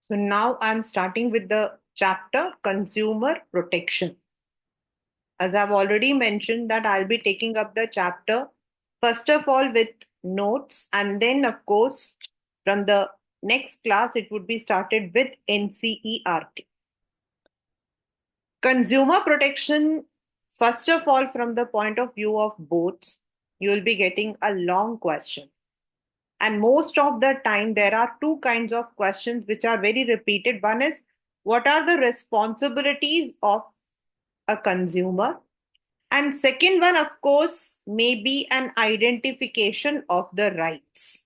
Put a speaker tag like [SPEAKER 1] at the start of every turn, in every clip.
[SPEAKER 1] So now I'm starting with the chapter Consumer Protection. As I've already mentioned that I'll be taking up the chapter first of all with notes, and then of course from the next class it would be started with NCERT. Consumer protection, first of all, from the point of view of boards, you will be getting a long question. And most of the time, there are two kinds of questions which are very repeated. One is, what are the responsibilities of a consumer? And second one, of course, may be an identification of the rights.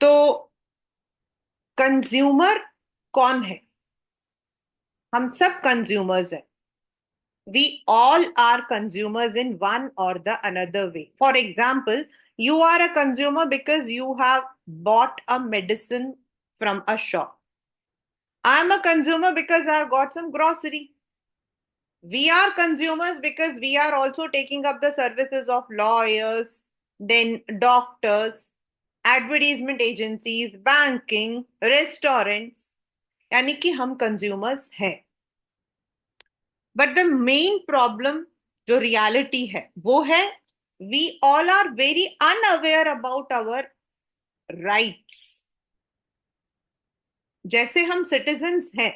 [SPEAKER 1] तो consumer कौन है? हम सब consumers हैं. We all are consumers in one or the another way. For example, you are a consumer because you have bought a medicine from a shop. I'm a consumer because I have got some grocery. We are consumers because we are also taking up the services of lawyers, then doctors, advertisement agencies, banking, restaurants. यानी कि हम consumers हैं. But the main problem जो reality है वो है we all are very unaware about our rights. जैसे हम सिटीजन्स हैं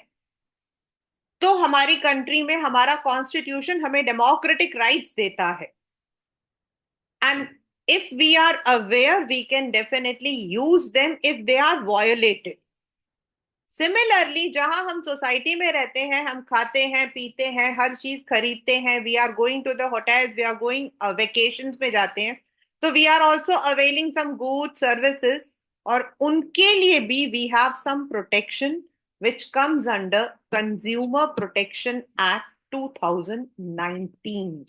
[SPEAKER 1] तो हमारी कंट्री में हमारा कॉन्स्टिट्यूशन हमें डेमोक्रेटिक राइट्स देता है. And if we are aware we can definitely use them if they are violated. Similarly जहां हम सोसाइटी में रहते हैं, हम खाते हैं, पीते हैं, हर चीज खरीदते हैं, we are going to the hotels, we are going vacations में जाते हैं, तो we are also availing some good services, और उनके लिए भी we have some protection which comes under Consumer Protection Act 2019.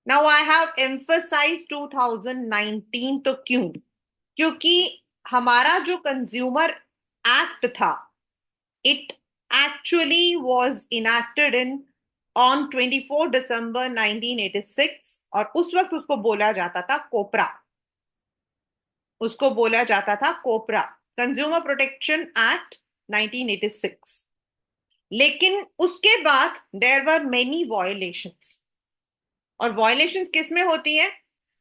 [SPEAKER 1] Now I have emphasized 2019 तो क्यों? क्योंकि हमारा जो कंज्यूमर एक्ट था, it actually was enacted in on 24 December 1986, और उस वक्त उसको बोला जाता था कोपरा. उसको बोला जाता था कोपरा, कंज्यूमर प्रोटेक्शन एक्ट 1986. लेकिन उसके बाद देयर वर मेनी वायलेशंस. और वायलेशंस किस में होती है?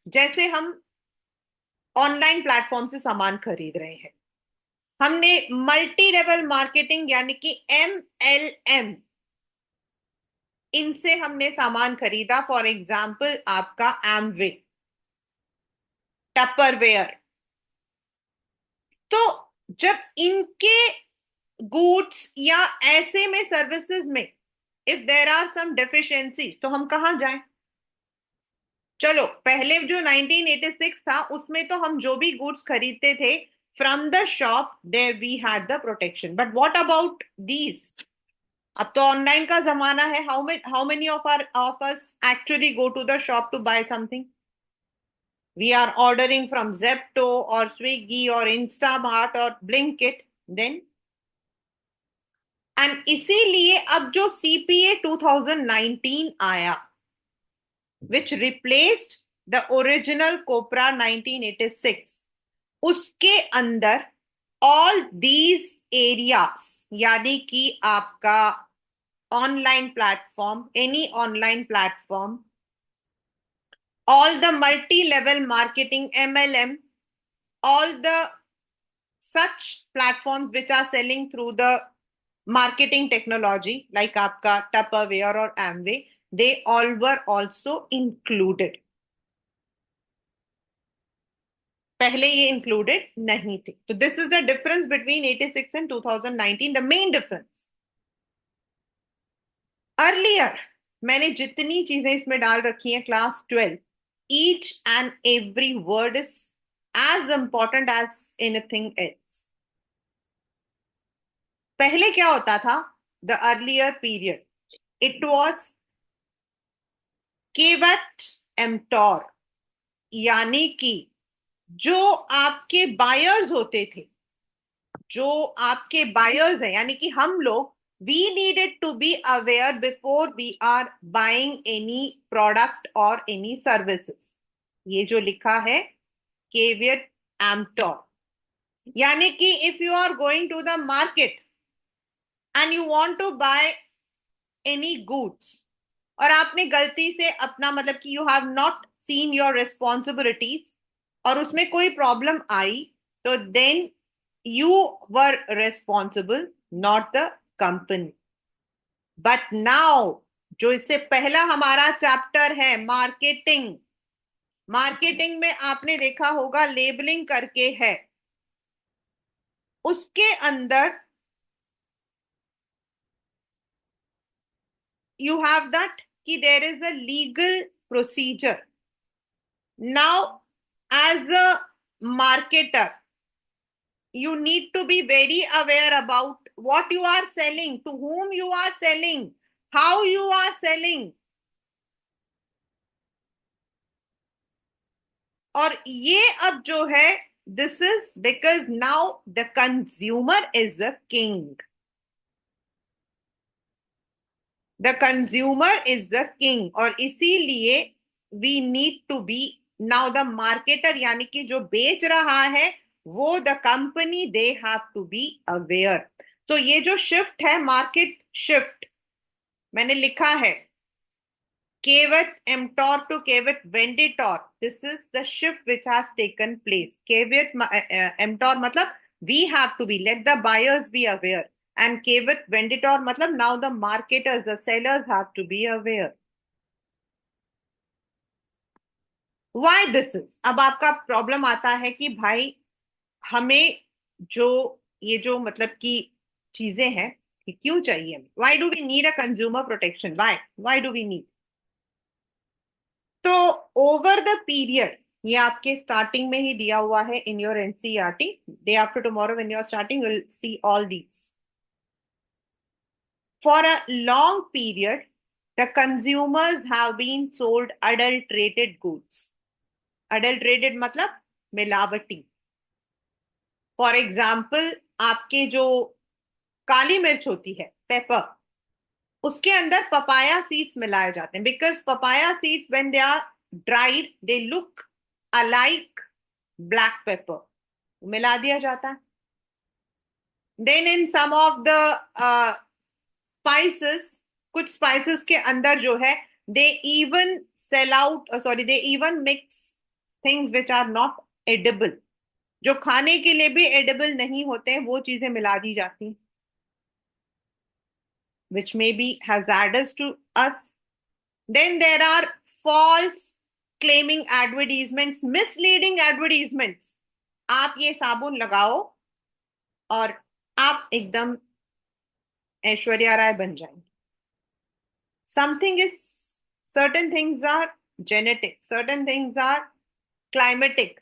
[SPEAKER 1] जैसे हम ऑनलाइन प्लेटफॉर्म से सामान खरीद रहे हैं, हमने मल्टी लेवल मार्केटिंग यानी कि MLM, इनसे हमने सामान खरीदा. फॉर एग्जाम्पल आपका एमवे, टपरवेयर. तो जब इनके गुड्स या ऐसे में सर्विसेज में if there are some deficiencies तो हम कहां जाएं? चलो पहले जो 1986 था उसमें तो हम जो भी गुड्स खरीदते थे from the shop, there we had the protection. But what about these? अब तो ऑनलाइन का जमाना है. How many of us actually go to the shop to buy something? We are ordering from Zepto or Swiggy or Instamart or Blinkit. Then and इसीलिए अब जो CPA 2019 आया, which replaced the original Copra 1986, उसके अंदर all these areas, यानी कि आपका online platform, any online platform, all the multi-level marketing MLM, all the such platforms which are selling through the marketing technology like आपका Tupperware और Amway, they all were also included. पहले ये included नहीं थे. तो this is the difference between 86 and 2019. The main difference. Earlier मैंने जितनी चीजें इसमें डाल रखी हैं class 12, each and every word is as important as anything else. पहले क्या होता था? The earlier period, it was caveat emptor, यानी कि जो आपके बायर्स होते थे, जो आपके बायर्स हैं, यानी कि हम लोग, we needed to be aware before we are buying any product or any services. ये जो लिखा है केवियट एम्टोर, यानी कि if you are going to the market and you want to buy any goods, और आपने गलती से अपना मतलब कि you have not seen your responsibilities और उसमें कोई प्रॉब्लम आई, तो then you were responsible, not the company. But now, जो इससे पहला हमारा चैप्टर है मार्केटिंग, मार्केटिंग में आपने देखा होगा लेबलिंग करके है, उसके अंदर you have that कि there is a legal procedure. Now, as a marketer, you need to be very aware about what you are selling, to whom you are selling, how you are selling. और ये अब जो है, this is because now the consumer is a king. The consumer is the king, और इसीलिए we need to be now the marketer, यानी कि जो बेच रहा है वो the company, they have to be aware. तो ये जो शिफ्ट है, मार्केट शिफ्ट, मैंने लिखा है caveat emptor to caveat venditor, this is the shift which has taken place. Caveat emptor मतलब we have to be, let the buyers be aware, and kevat venditor matlab now the marketers, the sellers have to be aware. Why this is, अब आपका problem आता है कि भाई हमें जो ये जो मतलब कि चीजें हैं, ये क्यों चाहिए हमें, why do we need a consumer protection, why do we need? तो ओवर द पीरियड, ये आपके स्टार्टिंग में ही दिया हुआ है in your NCERT, day after tomorrow when you are starting you will see all these. For a long period, the consumers have been sold adulterated goods. Adulterated मतलब मिलावटी। For example, आपके जो काली मिर्च होती है, पेपर, उसके अंदर पपाया सीड्स मिलाए जाते हैं, because papaya seeds when they are dried they look alike black pepper, मिला दिया जाता है। Then in some of the spices, कुछ स्पाइसेस के अंदर जो है, they even sell out, sorry, they even mix things which are not edible, जो खाने के लिए भी एडिबल नहीं होते हैं, वो चीजें मिला दी जाती, which may be hazardous to us. Then there are false claiming advertisements, misleading advertisements. आप ये साबुन लगाओ और आप एकदम ऐश्वर्या राय बन जाएंगे। Something is, certain things are genetic, certain things are climatic.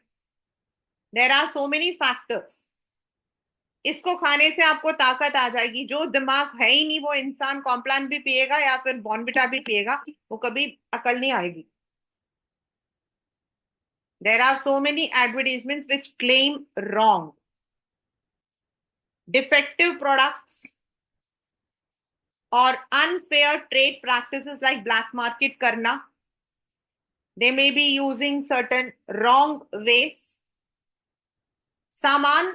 [SPEAKER 1] There are so many factors. इसको खाने से आपको ताकत आ जाएगी, जो दिमाग है ही नहीं वो इंसान कॉम्प्लान भी पिएगा या फिर बॉर्नविटा भी पिएगा, वो कभी अकल नहीं आएगी। There are so many advertisements which claim wrong, defective products or unfair trade practices like black market करना, they may be using certain wrong ways। सामान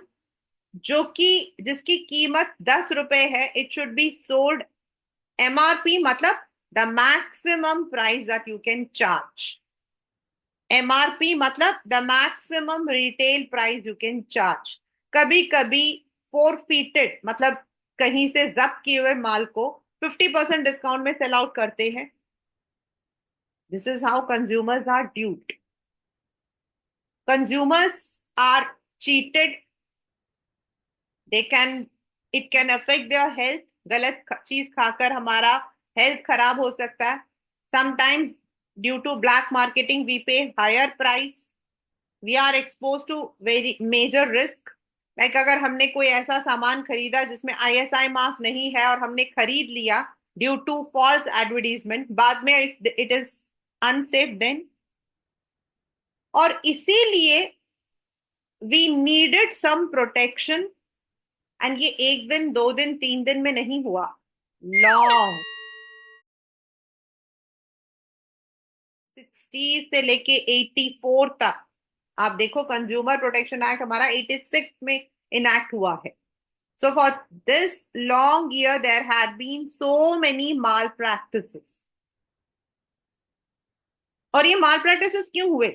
[SPEAKER 1] जो कि जिसकी कीमत 10 रुपए है, it should be sold MRP, मतलब the maximum price that you can charge. MRP मतलब the maximum retail price you can charge. कभी कभी फोरफीटेड मतलब कहीं से जब्त किए हुए माल को 50% डिस्काउंट में सेल आउट करते हैं। This is how consumers are ड्यूड, consumers are cheated, they can, it can affect their health, गलत चीज खाकर हमारा हेल्थ खराब हो सकता है। Sometimes due to black marketing we pay higher price, we are expose to very major risk. Like अगर हमने कोई ऐसा सामान खरीदा जिसमें आईएसआई मार्क नहीं है और हमने खरीद लिया ड्यू टू फॉल्स एडवर्टीजमेंट, बाद में इट इज अनसेफ देन। और इसीलिए we needed some protection, and ये एक दिन, 2 दिन, 3 दिन में नहीं हुआ, लॉन्ग 60 से लेके 84 तक। आप देखो कंज्यूमर प्रोटेक्शन एक्ट हमारा 86 में इनैक्ट हुआ है. So for this long year, there had been so many malpractices. और ये malpractices क्यों हुए?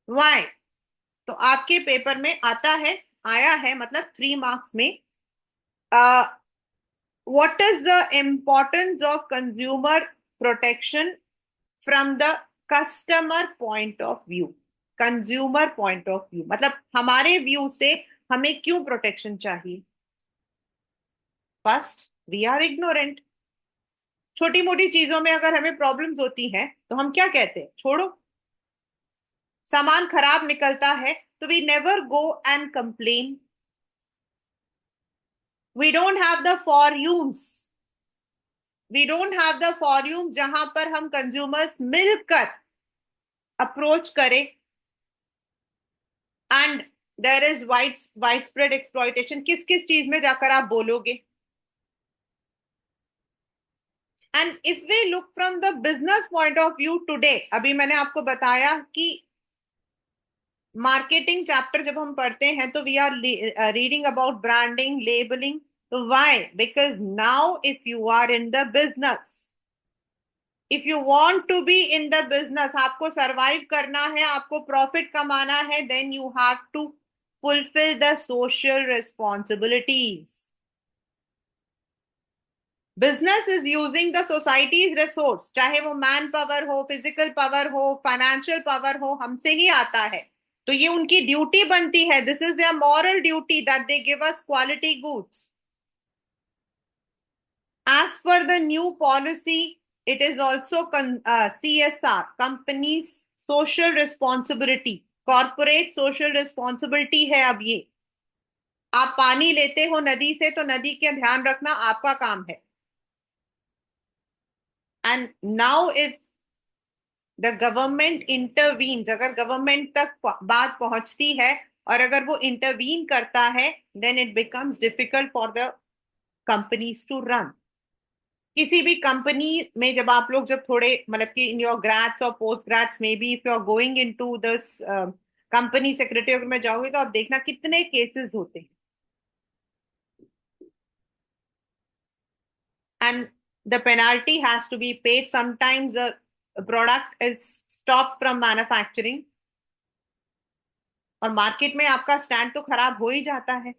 [SPEAKER 1] Why? तो आपके पेपर में आता है, आया है, मतलब 3 मार्क्स में, what is the importance of consumer protection from the customer point of view? Consumer point of view मतलब हमारे व्यू से हमें क्यों प्रोटेक्शन चाहिए? First, we are ignorant. छोटी मोटी चीजों में अगर हमें प्रॉब्लम्स होती हैं तो हम क्या कहते हैं? छोड़ो. सामान खराब निकलता है तो we never go and complain. We don't have the forums. We don't have the forums जहां पर हम कंज्यूमर्स मिलकर अप्रोच करें. And there is wide spread exploitation. किस किस चीज में जाकर आप बोलोगे? And if we look from the business point of view today, अभी मैंने आपको बताया कि मार्केटिंग चैप्टर जब हम पढ़ते हैं तो we are reading about branding, labelling. तो why? Because now if you are in the business, if you want to be in the business, आपको सरवाइव करना है, आपको प्रॉफिट कमाना है, then you have to fulfil the social responsibilities. Business is using the society's resource, चाहे वो man power हो, physical power हो, फाइनेंशियल पावर हो, हमसे ही आता है. तो ये उनकी ड्यूटी बनती है. This is their moral duty that they give us quality goods. As per the new policy, it is also CSR, companies social responsibility, corporate social responsibility है अब ये. आप पानी लेते हो नदी से तो नदी का ध्यान रखना आपका काम है. And now if the government intervenes, अगर गवर्नमेंट तक बात पहुंचती है और अगर वो इंटरवीन करता है, then it becomes difficult for the companies to run. किसी भी कंपनी में जब आप लोग जब थोड़े मतलब कि इन योर ग्रेड्स और पोस्ट ग्रेड्स में भी if you are going into this company secretary अगर में जाओगे तो आप देखना कितने केसेस होते हैं. And the penalty has to be paid. Sometimes the product is stop from manufacturing और मार्केट में आपका स्टैंड तो खराब हो ही जाता है.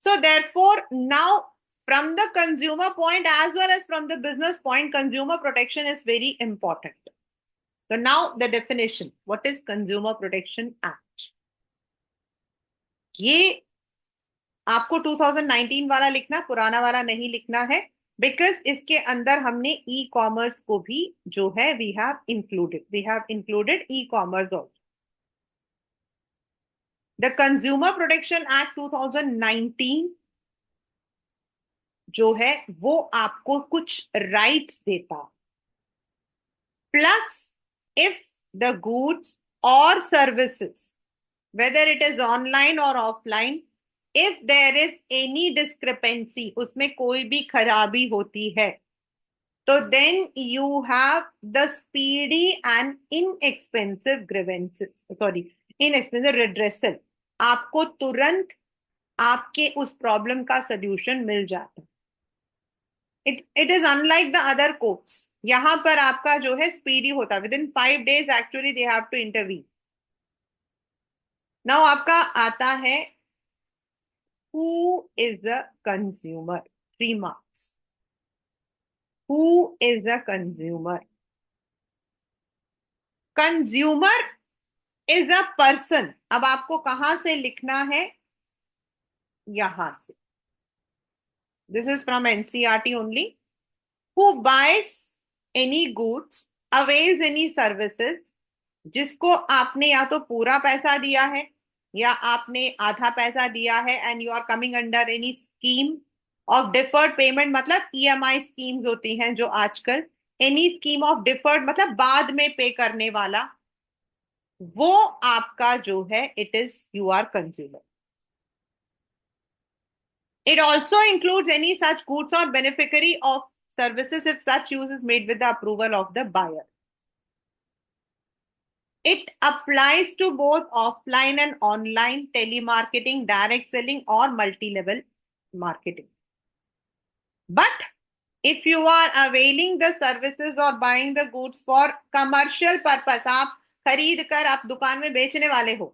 [SPEAKER 1] So therefore, now from the consumer point as well as from the business point, consumer protection is very important. So now the definition, what is Consumer Protection Act? ये आपको 2019 वाला लिखना, पुराना वाला नहीं लिखना है, बिकॉज इसके अंदर हमने ई कॉमर्स को भी जो है we have included e commerce also. The consumer protection act 2019 जो है वो आपको कुछ राइट्स देता. प्लस इफ द गुड्स और services, whether it is online or offline, if there is any discrepancy, उसमें कोई भी खराबी होती है, तो then you have the speedy and inexpensive grievances, sorry, inexpensive redressal. आपको तुरंत आपके उस प्रॉब्लम का सोल्यूशन मिल जाता है. It is unlike the other courts. यहां पर आपका जो है स्पीडी होता है. Within 5 days actually they have to intervene. Now आपका आता है who is a consumer. 3 marks. Who is a consumer? Consumer is a person. अब आपको कहां से लिखना है? यहां से. This is from NCERT only. Who buys any goods, avails any services, जिसको आपने या तो पूरा पैसा दिया है या आपने आधा पैसा दिया है, and you are coming under any scheme of deferred payment, मतलब ईएमआई स्कीम्स होती हैं जो आजकल, एनी स्कीम ऑफ डिफर्ड मतलब बाद में पे करने वाला, वो आपका जो है it is you are consumer. It also includes any such goods और beneficiary of services if such use is made with the approval of the buyer. It applies to both offline and online telemarketing, direct selling, or multi-level marketing. But if you are availing the services or buying the goods for commercial purpose, आप खरीद कर आप दुकान में बेचने वाले हो,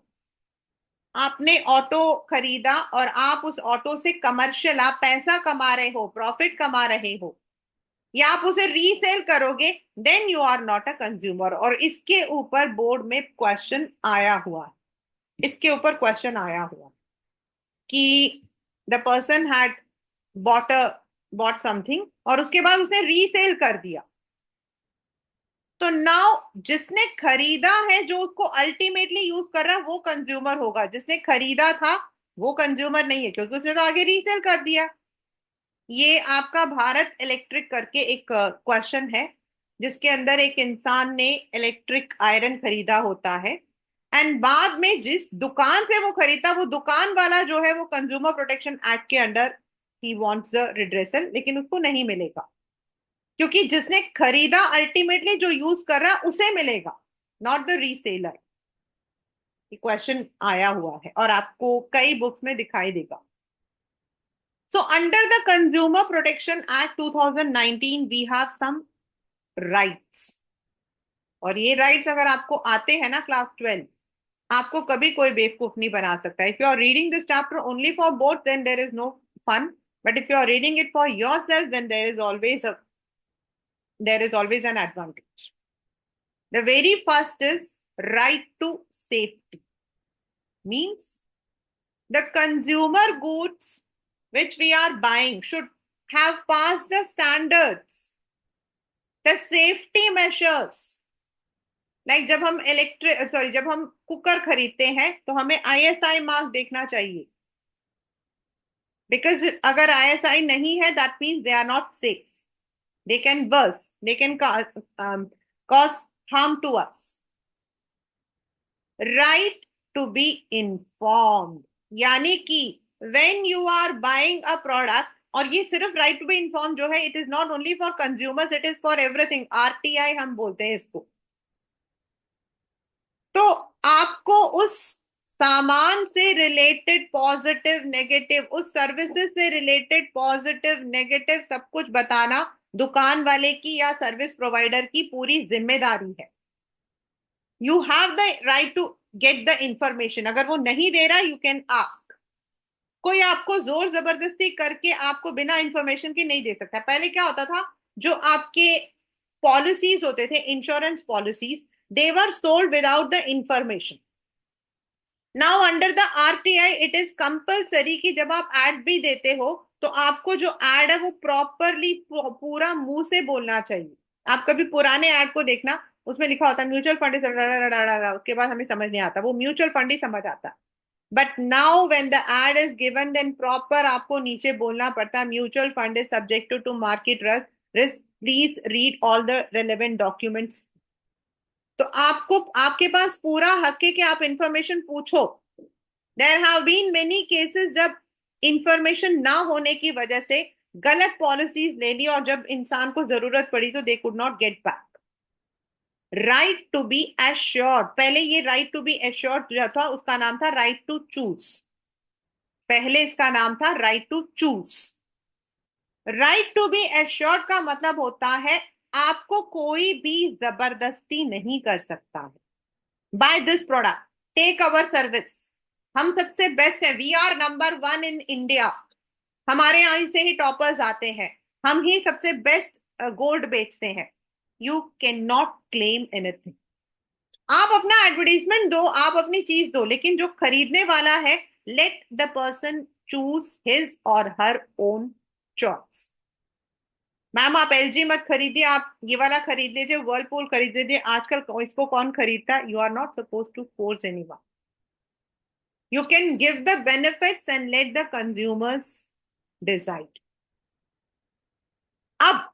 [SPEAKER 1] आपने ऑटो खरीदा और आप उस ऑटो से कमर्शियल आप पैसा कमा रहे हो, प्रॉफिट कमा रहे हो, या आप उसे रीसेल करोगे, then you are not a consumer. और इसके ऊपर बोर्ड में क्वेश्चन आया हुआ है, इसके ऊपर क्वेश्चन आया हुआ कि the person had bought bought something और उसके बाद उसने रीसेल कर दिया। तो नाउ जिसने खरीदा है, जो उसको अल्टीमेटली यूज कर रहा है, वो कंज्यूमर होगा। जिसने खरीदा था वो कंज्यूमर नहीं है, क्योंकि उसने तो आगे रीसेल कर दिया। ये आपका भारत इलेक्ट्रिक करके एक क्वेश्चन है, जिसके अंदर एक इंसान ने इलेक्ट्रिक आयरन खरीदा होता है, एंड बाद में जिस दुकान से वो खरीदा, वो दुकान वाला जो है वो कंज्यूमर प्रोटेक्शन एक्ट के under he wants the redressal, लेकिन उसको नहीं मिलेगा, क्योंकि जिसने खरीदा अल्टीमेटली जो यूज कर रहा है उसे मिलेगा, नॉट द रीसेलर। ये क्वेश्चन आया हुआ है और आपको कई बुक्स में दिखाई देगा। So under the Consumer Protection Act 2019, we have some rights. और ये राइट्स अगर आपको आते हैं ना क्लास 12, आपको कभी कोई बेवकूफ नहीं बना सकता। If you are reading this chapter only for both, then there is no fun, but if you are reading it for yourself, then there is always an advantage. The very first is right to safety. Means the consumer goods which we are buying should have passed the standards, the safety measures. Like जब हम cooker खरीदते हैं तो हमें ISI mark देखना चाहिए, because अगर ISI नहीं है, that means they are not safe, they can burst, they can cause harm to us. Right to be informed, यानी कि when you are buying a product, और ये सिर्फ राइट टू बी इन्फॉर्म जो है, it is not only for consumers, it is for everything. RTI हम बोलते हैं इसको। तो आपको उस सामान से रिलेटेड पॉजिटिव नेगेटिव, उस सर्विसेज से रिलेटेड पॉजिटिव नेगेटिव सब कुछ बताना दुकान वाले की या सर्विस प्रोवाइडर की पूरी जिम्मेदारी है। You have the right to get the information. अगर वो नहीं दे रहा, यू कैन आस्क। कोई आपको जोर जबरदस्ती करके आपको बिना इंफॉर्मेशन के नहीं दे सकता। पहले क्या होता था, जो आपके पॉलिसीज होते थे, insurance policies, they were sold without the information. Now under the RTI it is compulsory कि जब आप एड भी देते हो तो आपको जो एड है वो प्रॉपरली पूरा मुंह से बोलना चाहिए। आप कभी पुराने एड को देखना, उसमें लिखा होता है म्यूचुअल फंड, उसके बाद हमें समझ नहीं आता, वो म्यूचुअल फंड ही समझ आता। But now when the ad is given, then proper आपको नीचे बोलना पड़ता है, mutual fund is subject to market risk, please read all the relevant documents. तो आपको, आपके पास पूरा हक है कि आप इंफॉर्मेशन पूछो। There have been many cases जब इंफॉर्मेशन ना होने की वजह से गलत पॉलिसीज ले ली, और जब इंसान को जरूरत पड़ी तो they could not get back. Right to be assured, पहले ये राइट टू बी एश्योर्ड जो था उसका नाम था राइट टू चूज। पहले इसका नाम था right to choose. Right to be assured का मतलब होता है आपको कोई भी जबरदस्ती नहीं कर सकता है। Buy this product, take our service, हम सबसे बेस्ट है, we are number 1 in India, हमारे यहां से ही टॉपर्स आते हैं, हम ही सबसे बेस्ट गोल्ड बेचते हैं। You can not claim anything. आप अपना एडवर्टीजमेंट दो, आप अपनी चीज दो, लेकिन जो खरीदने वाला है, let the person choose his और हर ओन चॉइस। मैम आप LG मत खरीदिए, आप ये वाला खरीद लीजिए, वर्लपूल खरीद लीजिए, आजकल इसको कौन खरीदता है? You are not suppose to force anyone. You can give the benefits and let the consumers decide. अब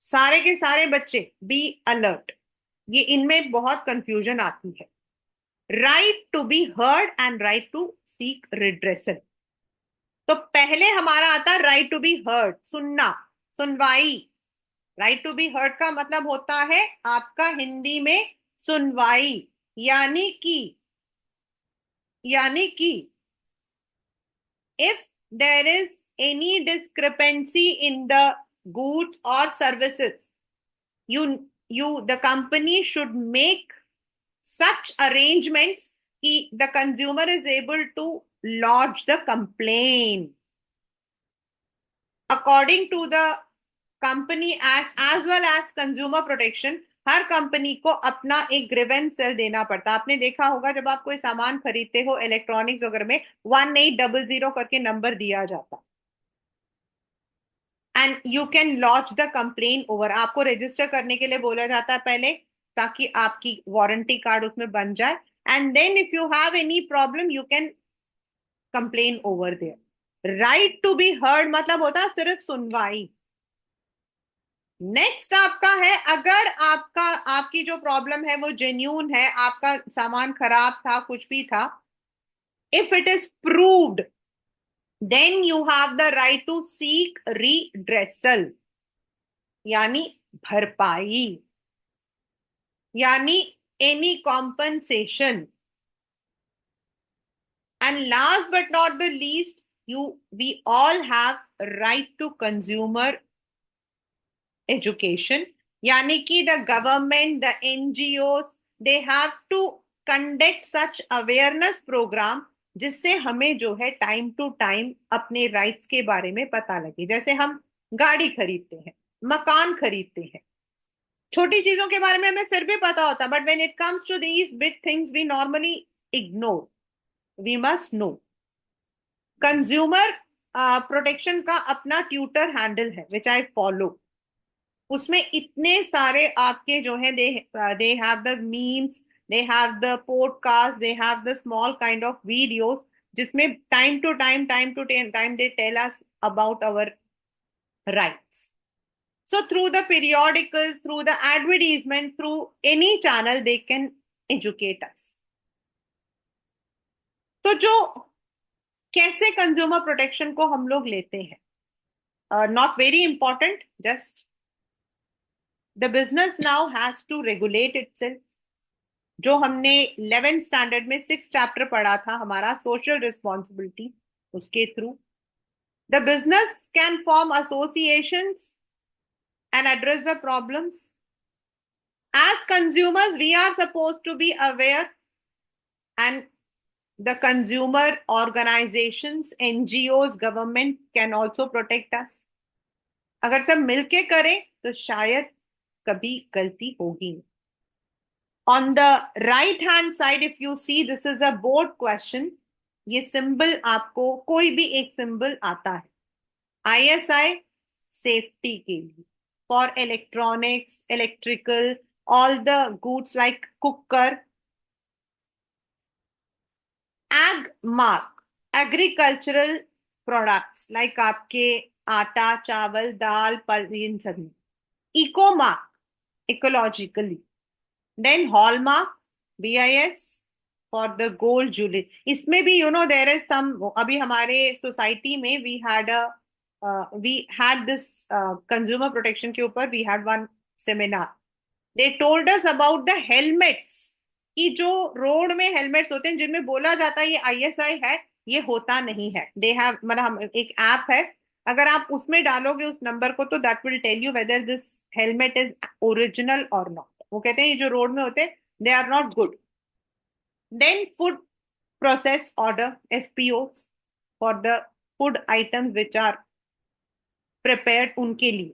[SPEAKER 1] सारे के सारे बच्चे बी अलर्ट, ये इनमें बहुत कंफ्यूजन आती है। Right to be heard and right to seek redressal. तो पहले हमारा आता है राइट टू बी हर्ड, सुनना, सुनवाई। राइट टू बी हर्ड का मतलब होता है आपका हिंदी में सुनवाई। यानी कि यानी कि if there is any discrepancy in the goods or services, the company should make such arrangements कि the consumer is able to lodge the complaint according to the company act as well as consumer protection. Her company को अपना एक grievance cell देना पड़ता है। आपने देखा होगा जब आप कोई सामान खरीदते हो इलेक्ट्रॉनिक्स वगैरह में 1800 करके नंबर दिया जाता, and you can launch the complain over. आपको रजिस्टर करने के लिए बोला जाता है पहले, ताकि आपकी वारंटी कार्ड उसमें बन जाए, and then if you have any problem you can complain over there. Right to be heard मतलब होता है सिर्फ सुनवाई। नेक्स्ट आपका है, अगर आपकी जो प्रॉब्लम है वो जेन्यून है, आपका सामान खराब था, कुछ भी था, if it is proved then you have the right to seek redressal, यानी भरपाई, यानी any compensation. And last but not the least, we all have right to consumer education, यानी कि the government, the NGO, they have to conduct such awareness programme जिससे हमें जो है time to time अपने राइट्स के बारे में पता लगे। जैसे हम गाड़ी खरीदते हैं, मकान खरीदते हैं, छोटी चीजों के बारे में हमें फिर भी पता होता, but when it comes to these big things we normally ignore. We must know. Consumer protection का अपना ट्विटर हैंडल है विच आई फॉलो। उसमें इतने सारे आपके जो है they have the memes, they have the podcast, they have the small kind of videos जिसमें time to time they tell us about our rights. So through the periodicals, through the advertisement, through any channel, they can educate us. तो जो कैसे consumer protection को हम लोग लेते हैं, not very important, just the business now has to regulate itself. जो हमने 11th स्टैंडर्ड में 6th चैप्टर पढ़ा था हमारा सोशल रिस्पॉन्सिबिलिटी, उसके through the business can form associations and address the problems. As consumers, we are supposed to be aware, and the consumer organizations, NGOs, government can also protect us. अगर सब मिलके करें तो शायद कभी गलती होगी। On the right hand side, if you see, this is a board question. ये सिंबल आपको कोई भी एक सिंबल आता है ISI सेफ्टी के लिए, for electronics, electrical, all the goods like cooker. Ag mark, agricultural products like आपके आटा, चावल, दाल, इन सभी। Eco mark, ecologically. Then hallmark, BIS for the gold jewelry. इसमें भी there is some, अभी हमारे सोसाइटी में we had this consumer protection के ऊपर we had one seminar. They told us about the helmets, कि जो रोड में हेलमेट्स होते हैं जिनमें बोला जाता है ये ISI है, ये होता नहीं है। दे हैव मतलब एक ऐप है, अगर आप उसमें डालोगे उस नंबर को तो that will tell you whether this helmet is original और नॉट। वो कहते हैं ये जो रोड में होते हैं they are not good. Then food process order, FPOs for the food items which are prepared उनके लिए।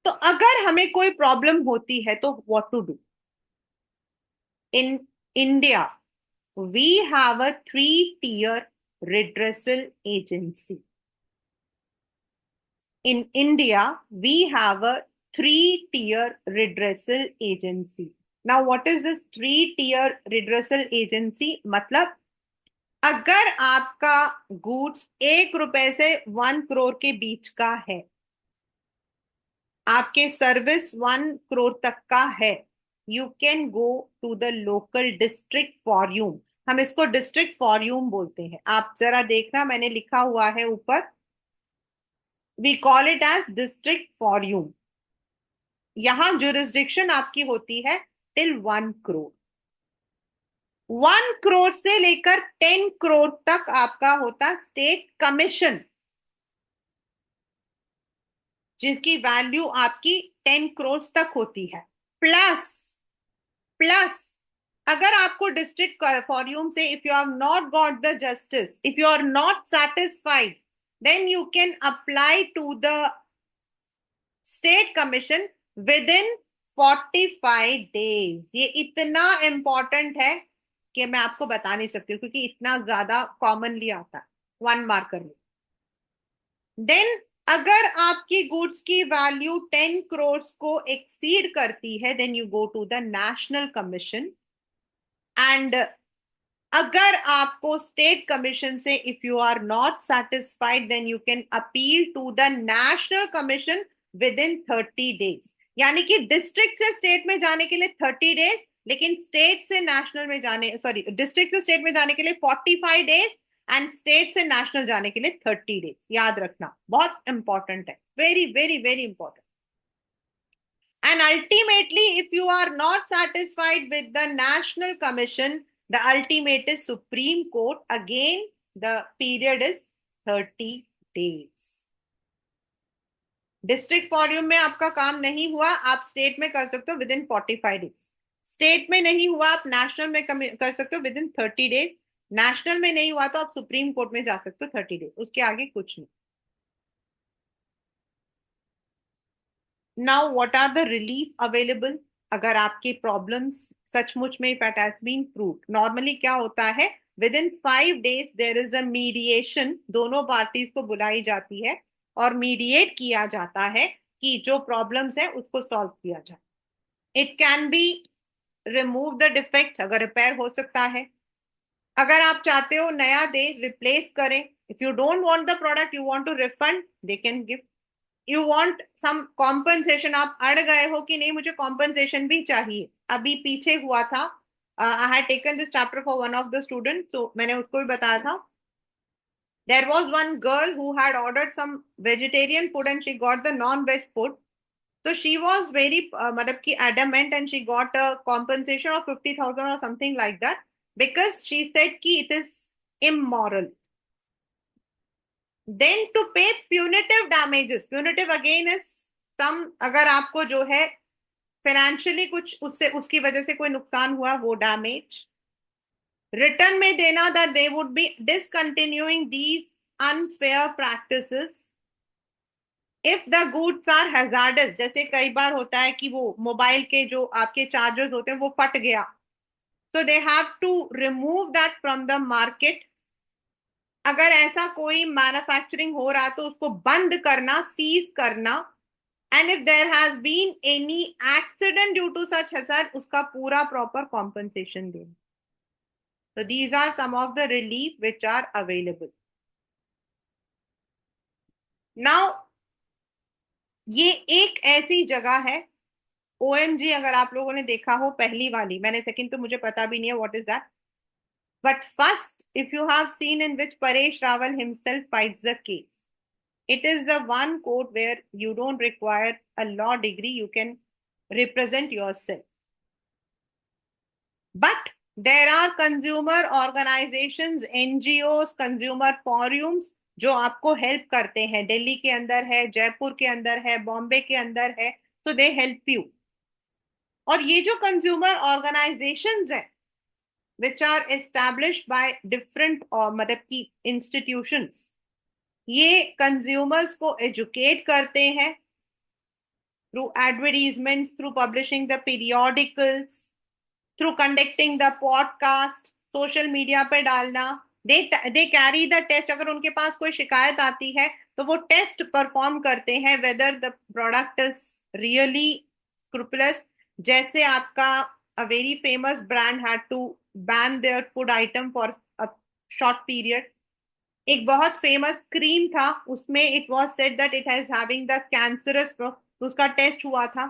[SPEAKER 1] तो अगर हमें कोई प्रॉब्लम होती है तो what to do? In India we have a 3-tier redressal agency. In India we have a 3-tier redressal agency. Now what is this 3-tier redressal agency? मतलब अगर आपका गुड्स 1 रुपए से 1 करोड़ के बीच का है, आपके सर्विस 1 करोड़ तक का है, you can go to the local district forum. हम इसको डिस्ट्रिक्ट फॉर्यूम बोलते हैं। आप जरा देखना, मैंने लिखा हुआ है ऊपर, we call it as district forum. यहां जुरिस्डिक्शन आपकी होती है टिल 1 करोड़। 1 करोड़ से लेकर 10 करोड़ तक आपका होता स्टेट कमीशन, जिसकी वैल्यू आपकी 10 करोड़ तक होती है। प्लस प्लस अगर आपको डिस्ट्रिक्ट फॉरियूम से, if you have not got the justice, if you are not satisfied, then you can apply to the state commission within 45 days. ये इतना इंपॉर्टेंट है कि मैं आपको बता नहीं सकती हूँ, क्योंकि इतना ज्यादा कॉमनली आता है। 1 मार्कर में देन, अगर आपकी गुड्स की वैल्यू 10 करोड़ को एक्सीड करती है, then you go to the national commission. And अगर आपको स्टेट कमीशन से if you are not satisfied, then you can appeal to the national commission within 30 days. यानी कि डिस्ट्रिक्ट से स्टेट में जाने के लिए 30 डेज, लेकिन स्टेट से नेशनल में जाने, सॉरी, डिस्ट्रिक्ट से स्टेट में जाने के लिए 45 डेज, एंड स्टेट से नेशनल जाने के लिए 30 डेज। याद रखना, बहुत इंपॉर्टेंट है, very very very important. And ultimately, if you are not satisfied with the National Commission, the ultimate is Supreme Court. Again, the period is 30 days. District फॉर्यूम में आपका काम नहीं हुआ, आप स्टेट में कर सकते हो विद इन 45 डेज। स्टेट में नहीं हुआ, आप नेशनल में कर सकते हो विद इन 30 डेज। नेशनल में नहीं हुआ तो आप सुप्रीम कोर्ट में जा सकते हो 30 डेज, उसके आगे कुछ नहीं। Now what are the relief available? अगर आपके प्रॉब्लम्स सचमुच में, if it has been proved, normally क्या होता है, within 5 days there is a mediation, दोनों पार्टीज को बुलाई जाती है और मीडिएट किया जाता है कि जो प्रॉब्लम्स है उसको सॉल्व किया जाए। It can be remove the defect, अगर रिपेयर हो सकता है। अगर आप चाहते हो नया दे, रिप्लेस करें। If you don't want the product, you want to refund, they can give. You want some compensation, आप अड़ गए हो कि नहीं मुझे कॉम्पनसेशन भी चाहिए। अभी पीछे हुआ था, I had taken this chapter for one of the student, तो मैंने उसको भी बताया था। There was one girl who had ordered some vegetarian food and she got the non veg food. तो शी वाज वेरी मतलब की adamant, and she got a compensation of 50,000 और something like that, because she said कि it is immoral. Then to pay punitive damages, punitive again is some, अगर आपको जो है financially कुछ उससे, उसकी वजह से कोई नुकसान हुआ, वो डैमेज रिटर्न में देना, that they would be discontinuing these unfair practices if the goods are hazardous. जैसे कई बार होता है कि वो मोबाइल के जो आपके चार्जर्स होते हैं वो फट गया, so they have to remove that from the market. अगर ऐसा कोई मैन्युफैक्चरिंग हो रहा तो उसको बंद करना, सीज करना। And if there has been any accident due to such hazard, उसका पूरा प्रॉपर कॉम्पनसेशन देना। So these are some of the relief which are available. Now, ये एक ऐसी जगह है, ओएमजी, अगर आप लोगों ने देखा हो पहली वाली, मैंने सेकंड तो मुझे पता भी नहीं है what is that, but first if you have seen in which Paresh Rawal himself fights the case, it is the one court where you don't require a law degree, you can represent yourself. But there are consumer organizations, NGOs, consumer forums जो आपको help करते हैं। दिल्ली के अंदर है, जयपुर के अंदर है, बॉम्बे के अंदर है, तो दे हेल्प यू। और ये जो कंज्यूमर ऑर्गेनाइजेशंस हैं which are established by different मतलब की इंस्टीट्यूशंस, ये कंज्यूमर्स को एजुकेट करते हैं through advertisements, through publishing the periodicals, through conducting the podcast, social media पे डालना। they carry the test, अगर उनके पास कोई शिकायत आती है तो वो टेस्ट परफॉर्म करते हैं whether the product is really scrupulous। जैसे आपका a very famous brand had to ban their food item for a short period। एक बहुत फेमस क्रीम था, उसमें it was said that it has having the cancerous, तो उसका test हुआ था।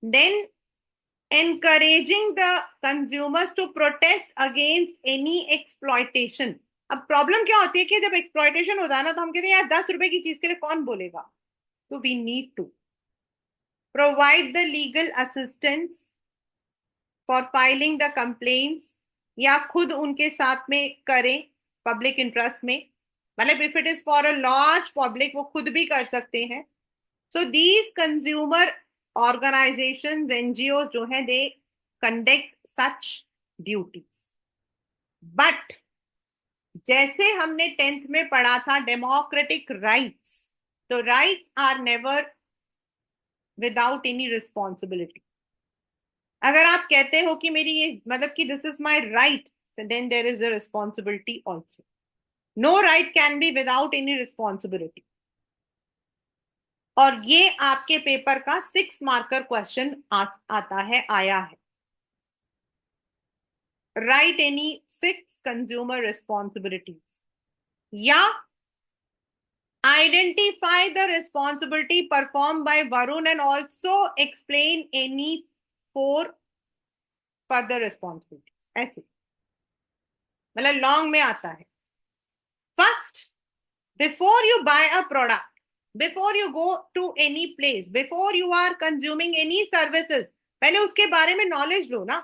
[SPEAKER 1] Then encouraging the consumers to protest against any exploitation। अब प्रॉब्लम क्या होती है कि जब एक्सप्लॉइटेशन होता है ना, तो हम कहते हैं यार 10 रुपए की चीज के लिए कौन बोलेगा। तो we need to provide the legal assistance for filing the complaints, या खुद उनके साथ में करें पब्लिक इंटरेस्ट में, मतलब if it is for a large public वो खुद भी कर सकते हैं. So these consumer organisations, NGO जो हैं, they conduct such duties. But जैसे हमने 10th में पढ़ा था डेमोक्रेटिक राइट्स, तो rights are never without any responsibility. अगर आप कहते हो कि मेरी ये मतलब कि this is my right, then there is a responsibility also. No right can be without any responsibility. और ये आपके पेपर का 6 मार्कर क्वेश्चन आता है, आया है. राइट एनी 6 कंज्यूमर रिस्पॉन्सिबिलिटीज, या identify the responsibility performed by Varun and also explain any 4 further responsibilities. ऐसे मतलब लॉन्ग में आता है. First, before you buy a product, before you go to any place, before you are consuming any services, पहले उसके बारे में knowledge लो ना.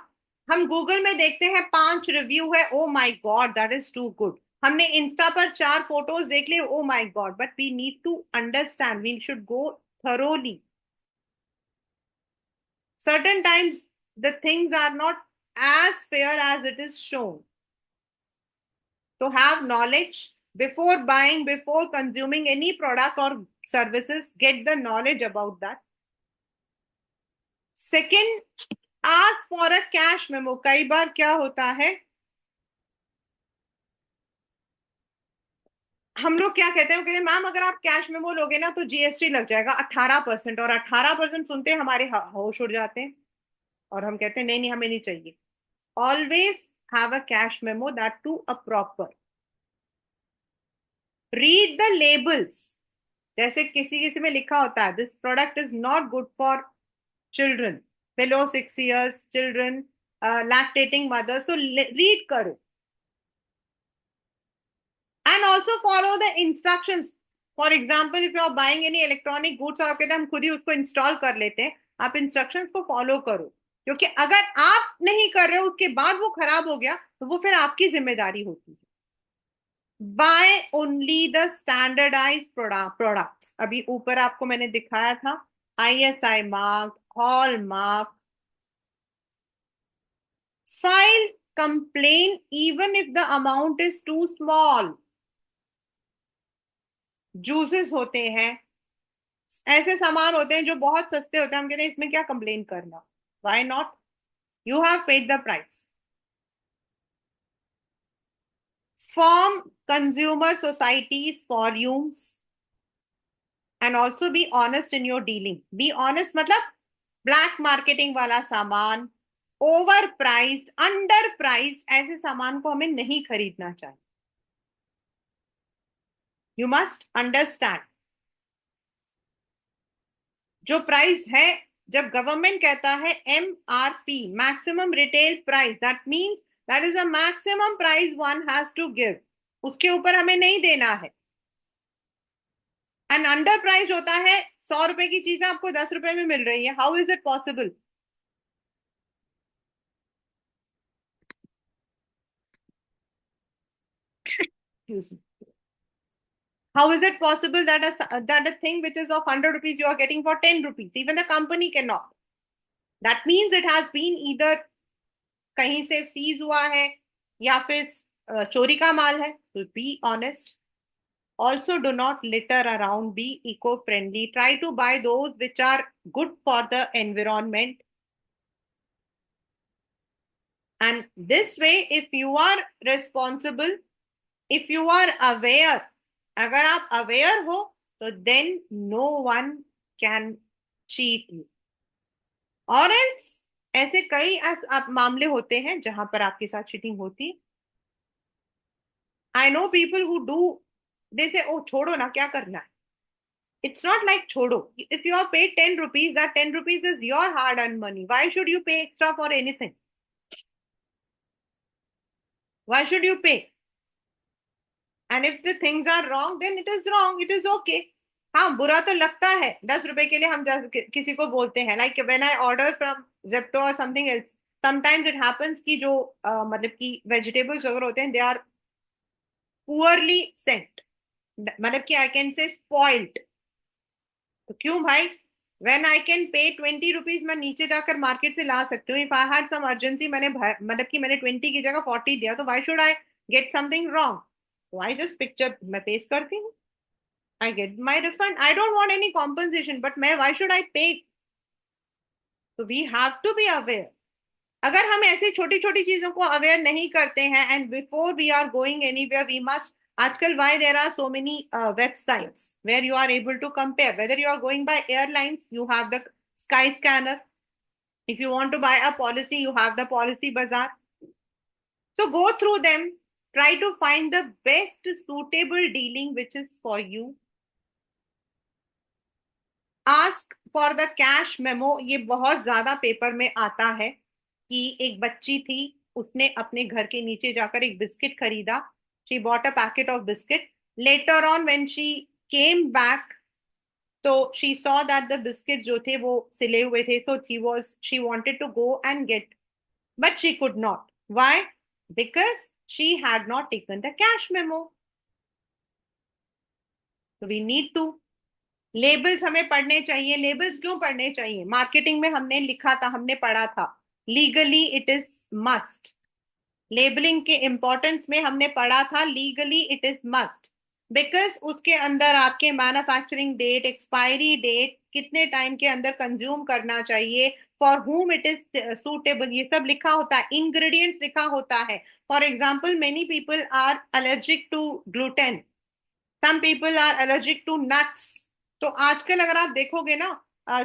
[SPEAKER 1] हम गूगल में देखते हैं 5 रिव्यू है, oh my God that is too good. हमने इंस्टा पर 4 फोटोज देख ली, oh my God. But we need to understand, we should go thoroughly. Certain times the things are not as fair as it is shown. To have knowledge before buying, before consuming any product or services, get the knowledge about that. Second, ask for a cash memo. कई बार क्या होता है, हम लोग क्या कहते हैं, कहते हैं मैम अगर आप कैश मेमो लोगे ना तो जीएसटी लग जाएगा 18%, और 18% सुनते हमारे होश उड़ जाते हैं और हम कहते हैं नहीं नहीं हमें नहीं चाहिए. Always have a cash memo, that to a proper. Read the labels. जैसे किसी किसी में लिखा होता है this product is not good for children below 6 years, children, lactating mothers, तो रीड करो. and also follow the instructions. For example, if you are buying any electronic goods और आप कहते हैं हम खुद ही उसको इंस्टॉल कर लेते हैं, आप इंस्ट्रक्शंस को फॉलो करो. क्योंकि अगर आप नहीं कर रहे हो उसके बाद वो खराब हो गया तो वो फिर आपकी जिम्मेदारी होती है. Buy only the standardise products. अभी ऊपर आपको मैंने दिखाया था ISI mark, hallmark. File complain even if the amount is too small. Juices होते हैं, ऐसे सामान होते हैं जो बहुत सस्ते होते हैं, हम कहते हैं इसमें क्या कंप्लेन करना. Why not, you have paid the price. Form consumer societies forums and also be honest in your dealing. Be honest मतलब ब्लैक मार्केटिंग वाला सामान, ओवर प्राइस्ड, अंडर प्राइस्ड, ऐसे सामान को हमें नहीं खरीदना चाहिए. यू मस्ट अंडरस्टैंड जो प्राइस है. जब गवर्नमेंट कहता है MRP, maximum retail price, that means that is a maximum price one has to give. उसके ऊपर हमें नहीं देना है. एंड अंडर प्राइस होता है 100 रुपए की चीजें आपको 10 रुपए में मिल रही है. How is it possible? How is it possible that a thing which is of 100 rupees you are getting for 10 rupees? Even the company cannot. That means it has been either कहीं से सीज हुआ है या फिर चोरी का माल है. So be honest. Also, do not litter around. Be eco-friendly. Try to buy those which are good for the environment. And this way, if you are responsible, if you are aware, अगर आप aware हो तो then no one can cheat you. Or else ऐसे कई मामले होते हैं जहां पर आपके साथ चीटिंग होती है. I know people who do, they say, oh छोड़ो ना क्या करना है. It's not like छोड़ो. If you are paid 10 rupees, that 10 rupees is your hard earned money. Why should you pay extra for anything? Why should you pay? And if the things are wrong, then it is wrong. It is okay. हाँ बुरा तो लगता है. 10 रुपए के लिए हम किसी को बोलते हैं, like when I order from Zepto or something else, sometimes it happens कि जो मतलब कि वेजिटेबल्स वगैरह होते हैं, दे आर पुअरली सेंट, मतलब कि आई कैन से स्पॉइल्ड। तो क्यों भाई, when I can pay 20 rupees, मैं नीचे जाकर मार्केट से ला सकती हूँ। If I had some urgency, मतलब कि मैंने 20 की जगह 40 दिया, तो why should I get something wrong? Why just picture मैं पेस्ट करती हूँ, I get my refund, I don't want any compensation, but मैं व्हाई शुड आई पे? तो we have to be aware. अगर हम ऐसी छोटी छोटी चीजों को अवेयर नहीं करते हैं, and before we are going anywhere we must, आजकल why there are so many websites where you are able to compare whether you are going by airlines, you have the sky scanner. If you want to buy a policy, you have the policy bazaar. So go through them, try to find the best suitable dealing which is for you. Ask for the cash memo, ये बहुत ज्यादा paper में आता है कि एक बच्ची थी, उसने अपने घर के नीचे जाकर एक बिस्किट खरीदा, she bought a packet of biscuit, later on when she came back, तो she saw that the biscuit जो थे वो सिले हुए थे, so she wanted to go and get, but she could not, why? Because she had not taken the cash memo. We need to, labels हमें पढ़ने चाहिए। लेबल्स क्यों पढ़ने चाहिए? मार्केटिंग में हमने लिखा था, हमने पढ़ा था, legally it is must. Labelling के इंपॉर्टेंस में हमने पढ़ा था, legally it is must, because उसके अंदर आपके मैन्युफैक्चरिंग डेट, एक्सपायरी डेट, कितने टाइम के अंदर कंज्यूम करना चाहिए, फॉर हुम इट इज सूटेबल, ये सब लिखा होता है, इंग्रेडिएंट्स लिखा होता है। For example, many people are allergic to gluten, some people are allergic to nuts. तो आजकल अगर आप देखोगे ना,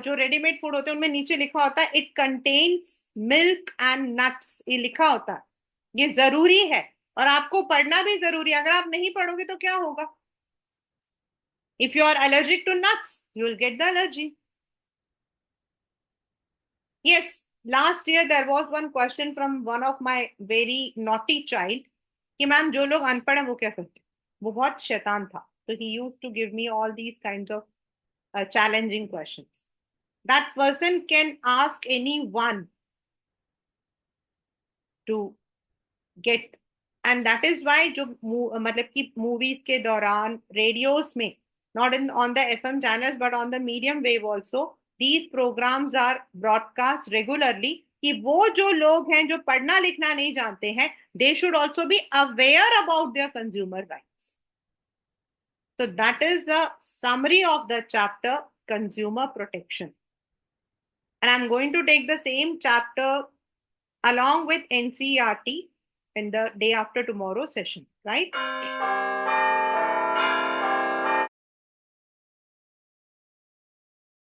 [SPEAKER 1] जो रेडीमेड फूड होते हैं उनमें नीचे लिखा होता है it contains milk and nuts, ये लिखा होता है। ये जरूरी है, और आपको पढ़ना भी जरूरी है। अगर आप नहीं पढ़ोगे तो क्या होगा? If you are allergic to nuts, you will get the allergy. Yes, last year there was one question from one of my very naughty child कि मैम जो लोग अनपढ़ हैं वो क्या करते हैं? वो बहुत शैतान था, तो he used to give me all these kinds of challenging questions. That person can ask anyone to get, and that is why जो मतलब कि मूवीज के दौरान रेडियोस में, not in on the FM channels but on the medium wave also, these programs are broadcast regularly, कि वो जो लोग हैं जो पढ़ना लिखना नहीं जानते हैं, they should also be aware about their consumer rights. So that is the summary of the chapter consumer protection. And I'm going to take the same chapter along with NCERT in the day after tomorrow session, right?